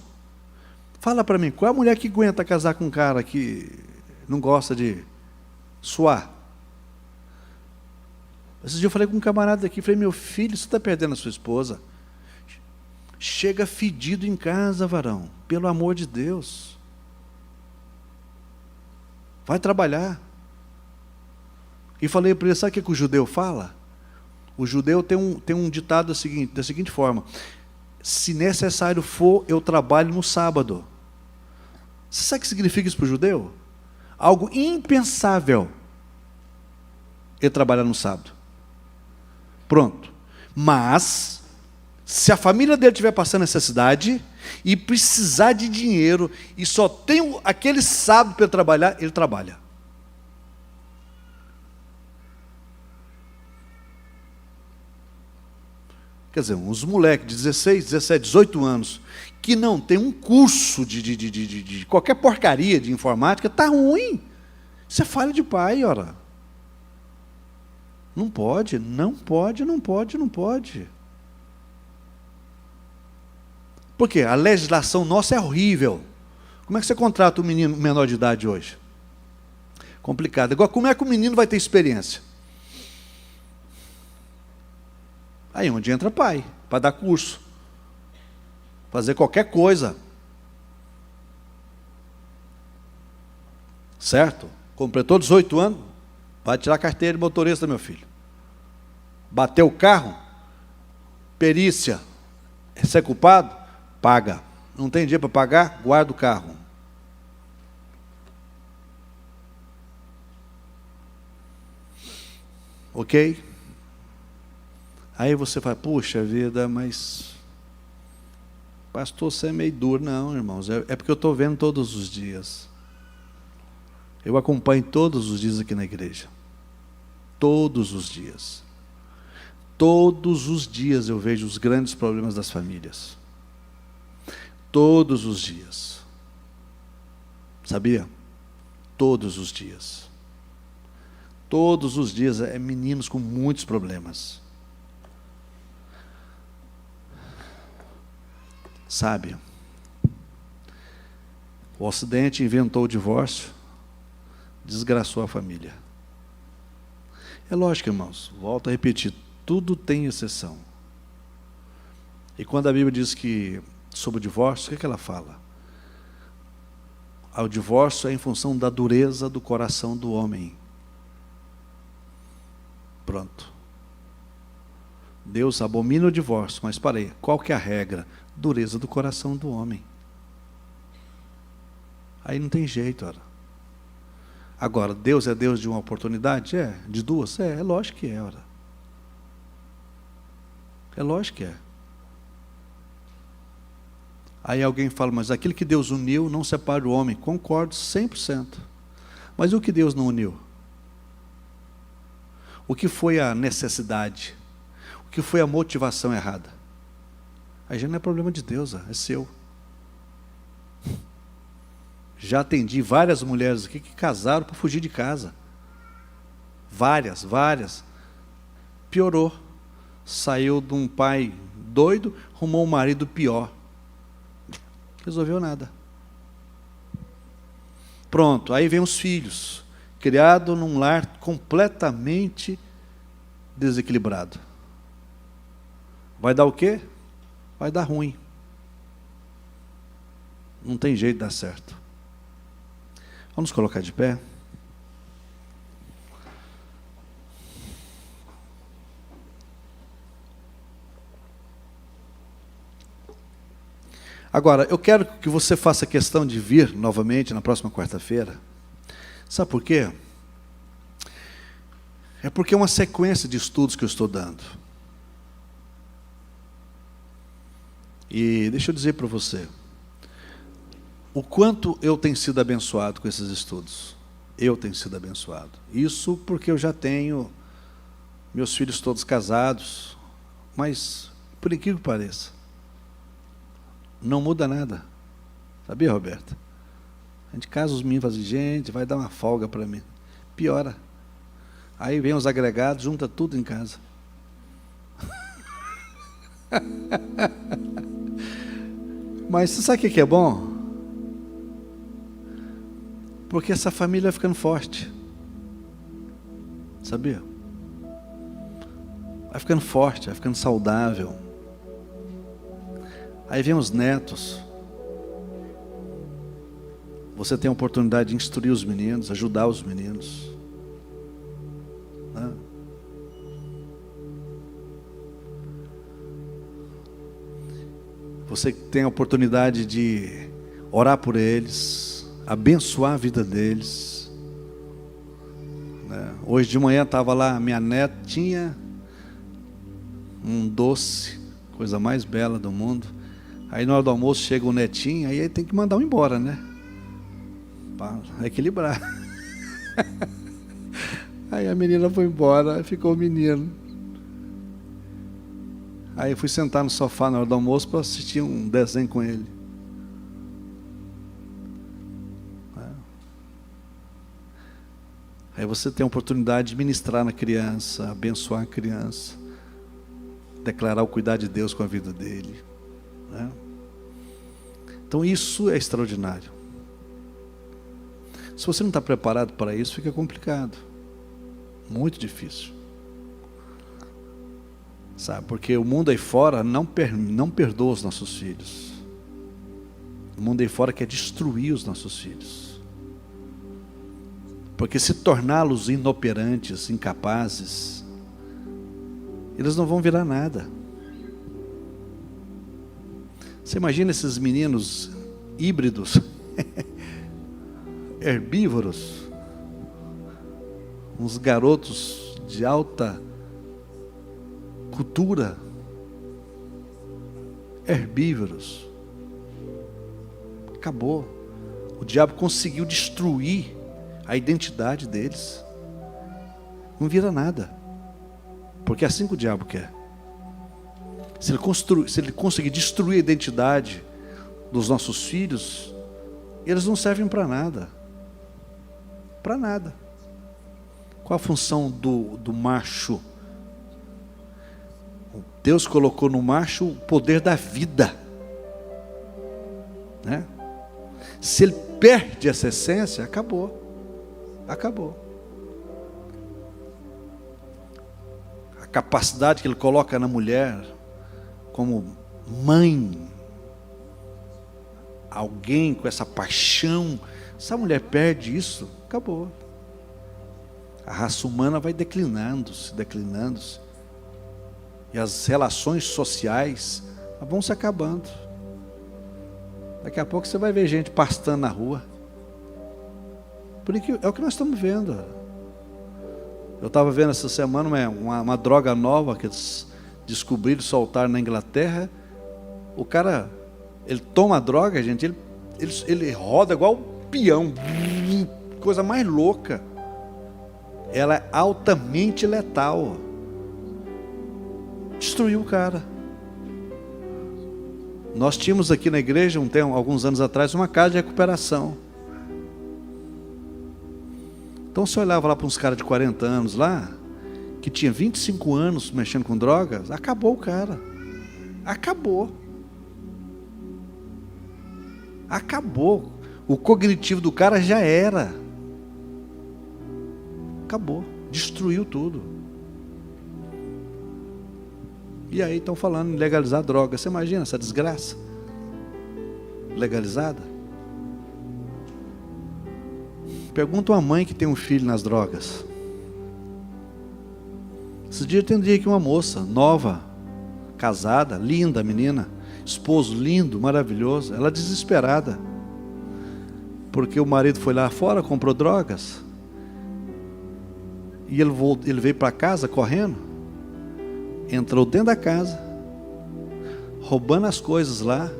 Fala para mim, qual é a mulher que aguenta casar com um cara que não gosta de suar? Esses dias eu falei com um camarada aqui, falei, meu filho, você está perdendo a sua esposa. Chega fedido em casa, varão, pelo amor de Deus. Vai trabalhar. E falei para ele, sabe o que o judeu fala? O judeu tem um ditado da seguinte forma, se necessário for, eu trabalho no sábado. Você sabe o que significa isso para o judeu? Algo impensável ele trabalhar no sábado. Pronto. Mas, se a família dele estiver passando necessidade e precisar de dinheiro e só tem aquele sábado para ele trabalhar, ele trabalha. Quer dizer, uns moleques de 16, 17, 18 anos que não tem um curso de qualquer porcaria de informática, está ruim. Isso é falha de pai, ora. Não pode, não pode, não pode, não pode. Por quê? A legislação nossa é horrível. Como é que você contrata um menino menor de idade hoje? Complicado. Agora, como é que o menino vai ter experiência? Aí onde entra pai, para dar curso. fazer qualquer coisa. Certo? Completou 18 anos, vai tirar a carteira de motorista, meu filho. Bateu o carro, perícia, você é culpado? Paga. Não tem dinheiro para pagar? Guarda o carro. Ok? Aí você fala, puxa vida, mas pastor, você é meio duro. Não, irmãos, é porque eu estou vendo todos os dias. Eu acompanho todos os dias aqui na igreja. Todos os dias. Todos os dias eu vejo os grandes problemas das famílias. Todos os dias. Sabia? Todos os dias. Todos os dias é meninos com muitos problemas. Sabe? O Ocidente inventou o divórcio, desgraçou a família. É lógico, irmãos, volto a repetir, tudo tem exceção. E quando a Bíblia diz que sobre o divórcio, o que ela fala? O divórcio é em função da dureza do coração do homem. Pronto. Deus abomina o divórcio, mas parei, qual que é a regra? Dureza do coração do homem. Aí não tem jeito, ora. Agora, Deus é Deus de uma oportunidade? É. De duas? É lógico que é, ora. É lógico que é. Aí alguém fala, mas aquilo que Deus uniu não separa o homem. Concordo 100%. Mas o que Deus não uniu? O que foi a necessidade? O que foi a motivação errada? Aí já não é problema de Deus, é seu. Já atendi várias mulheres aqui que casaram para fugir de casa. Várias. Piorou. Saiu de um pai doido, arrumou um marido pior. Resolveu nada. Pronto, aí vem os filhos, criado num lar completamente desequilibrado. Vai dar o quê? Vai dar ruim. Não tem jeito de dar certo. Vamos colocar de pé? Agora, eu quero que você faça questão de vir novamente na próxima quarta-feira. Sabe por quê? É porque é uma sequência de estudos que eu estou dando. E deixa eu dizer para você, o quanto eu tenho sido abençoado com esses estudos. Eu tenho sido abençoado. Isso porque eu já tenho meus filhos todos casados, mas, por incrível que pareça, não muda nada. Sabia, Roberta? A gente casa os meninos e fala assim, gente, vai dar uma folga para mim. Piora. Aí vem os agregados, junta tudo em casa. Mas você sabe o que é bom? Porque essa família vai ficando forte. Sabia? Vai ficando forte, vai ficando saudável. Aí vem os netos. Você tem a oportunidade de instruir os meninos, ajudar os meninos. Né? Você tem a oportunidade de orar por eles, abençoar a vida deles. Né? Hoje de manhã estava lá, minha netinha, um doce, coisa mais bela do mundo. Aí na hora do almoço chega o netinho, aí tem que mandar um embora, né? Para equilibrar. Aí a menina foi embora, ficou o menino. Aí eu fui sentar no sofá na hora do almoço para assistir um desenho com ele. Aí você tem a oportunidade de ministrar na criança, abençoar a criança, declarar o cuidado de Deus com a vida dele. Né? Então isso é extraordinário. Se você não está preparado para isso, fica complicado. Muito difícil. Sabe? Porque o mundo aí fora não perdoa os nossos filhos. O mundo aí fora quer destruir os nossos filhos. Porque se torná-los inoperantes, incapazes, eles não vão virar nada. Você imagina esses meninos híbridos, herbívoros, uns garotos de alta cultura, herbívoros. Acabou. O diabo conseguiu destruir a identidade deles. Não vira nada. Porque é assim que o diabo quer. Se ele conseguir destruir a identidade dos nossos filhos, eles não servem para nada. Para nada. Qual a função do macho? Deus colocou no macho o poder da vida, né? Se ele perde essa essência, acabou. Acabou. A capacidade que ele coloca na mulher como mãe, alguém com essa paixão, se a mulher perde isso, acabou. A raça humana vai declinando-se. E as relações sociais vão se acabando. Daqui a pouco você vai ver gente pastando na rua. Porque é o que nós estamos vendo. Eu estava vendo essa semana uma droga nova que eles descobriram, soltaram na Inglaterra. O cara, ele toma a droga, gente, ele roda igual peão. Coisa mais louca. Ela é altamente letal. Destruiu o cara. Nós tínhamos aqui na igreja, alguns anos atrás, uma casa de recuperação. Então você olhava lá para uns caras de 40 anos lá, que tinha 25 anos mexendo com drogas, acabou o cara. Acabou. Acabou. O cognitivo do cara já era. Acabou. Destruiu tudo. E aí estão falando em legalizar droga. Você imagina essa desgraça? Legalizada? Pergunta uma mãe que tem um filho nas drogas. Esse dia eu atendi aqui uma moça nova, casada, linda menina, esposo lindo, maravilhoso. Ela desesperada, porque o marido foi lá fora, comprou drogas, e ele veio para casa correndo, entrou dentro da casa, roubando as coisas lá.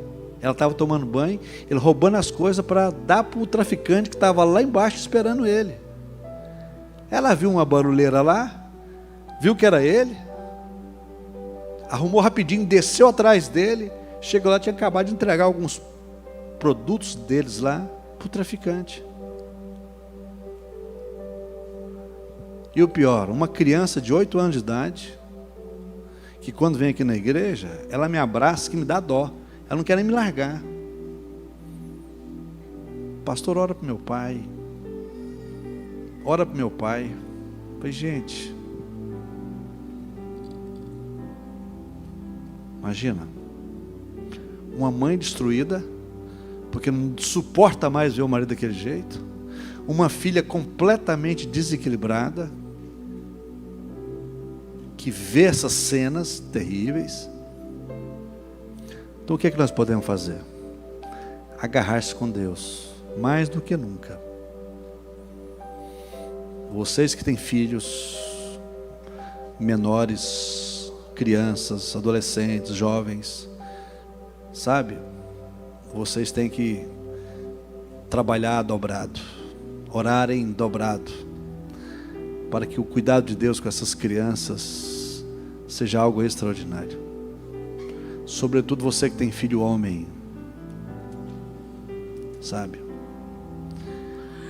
Ela estava tomando banho, ele roubando as coisas para dar para o traficante que estava lá embaixo esperando ele. Ela viu uma barulheira lá, viu que era ele, arrumou rapidinho, desceu atrás dele, chegou lá, tinha acabado de entregar alguns produtos deles lá para o traficante. E o pior, uma criança de 8 anos de idade, que quando vem aqui na igreja, ela me abraça, que me dá dó. Ela não quer nem me largar. Pastor, ora para meu pai. Ora para meu pai. Eu falei, gente, imagina, uma mãe destruída, porque não suporta mais ver o marido daquele jeito. Uma filha completamente desequilibrada, que vê essas cenas terríveis. Então o que é que nós podemos fazer? Agarrar-se com Deus, mais do que nunca. Vocês que têm filhos menores, crianças, adolescentes, jovens, sabe? Vocês têm que trabalhar dobrado, orarem dobrado, para que o cuidado de Deus com essas crianças seja algo extraordinário. Sobretudo você que tem filho homem, sabe?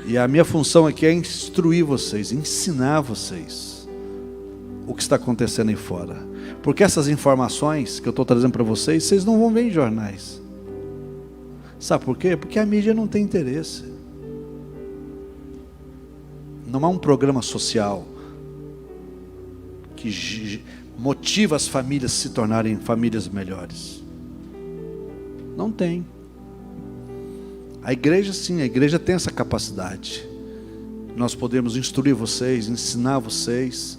E a minha função aqui é instruir vocês, ensinar vocês o que está acontecendo aí fora. Porque essas informações que eu estou trazendo para vocês, vocês não vão ver em jornais. Sabe por quê? Porque a mídia não tem interesse. Não há um programa social que motiva as famílias a se tornarem famílias melhores. Não tem. A igreja, sim, a igreja tem essa capacidade. Nós podemos instruir vocês, ensinar vocês,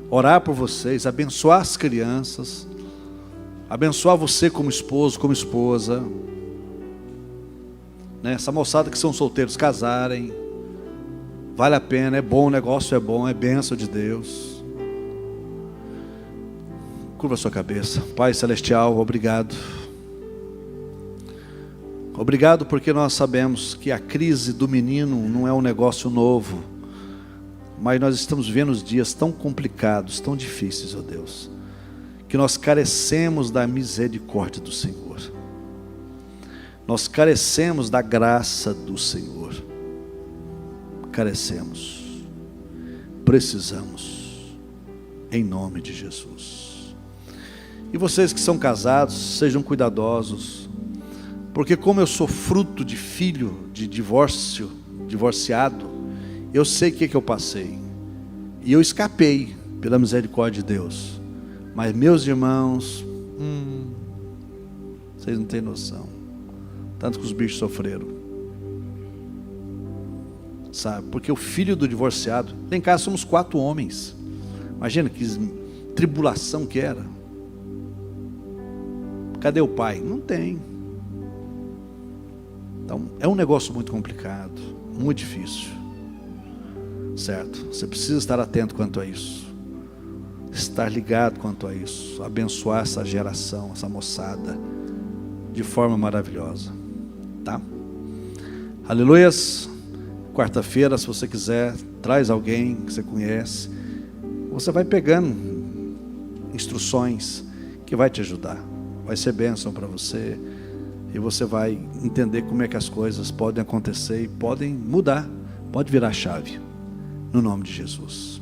orar por vocês, abençoar as crianças, abençoar você como esposo, como esposa, né? Essa moçada que são solteiros casarem, vale a pena, é bom, o negócio é bom, é bênção de Deus. Curva a sua cabeça. Pai Celestial, obrigado. Obrigado porque nós sabemos que a crise do menino não é um negócio novo, mas nós estamos vivendo dias tão complicados, tão difíceis, ó Deus, que nós carecemos da misericórdia do Senhor. Nós carecemos da graça do Senhor. Carecemos. Precisamos. Em nome de Jesus. E vocês que são casados, sejam cuidadosos. Porque como eu sou fruto de filho de divórcio, divorciado, eu sei o que eu passei. E eu escapei pela misericórdia de Deus. Mas meus irmãos, vocês não têm noção. Tanto que os bichos sofreram. Sabe? Porque o filho do divorciado, lá em casa somos 4 homens. Imagina que tribulação que era. Cadê o pai? Não tem. Então, é um negócio muito complicado, muito difícil. Certo? Você precisa estar atento quanto a isso. Estar ligado quanto a isso. Abençoar essa geração, essa moçada, de forma maravilhosa. Tá? Aleluias. Quarta-feira, se você quiser, traz alguém que você conhece. Você vai pegando instruções que vai te ajudar. Vai ser bênção para você. E você vai entender como é que as coisas podem acontecer e podem mudar. Pode virar a chave. No nome de Jesus.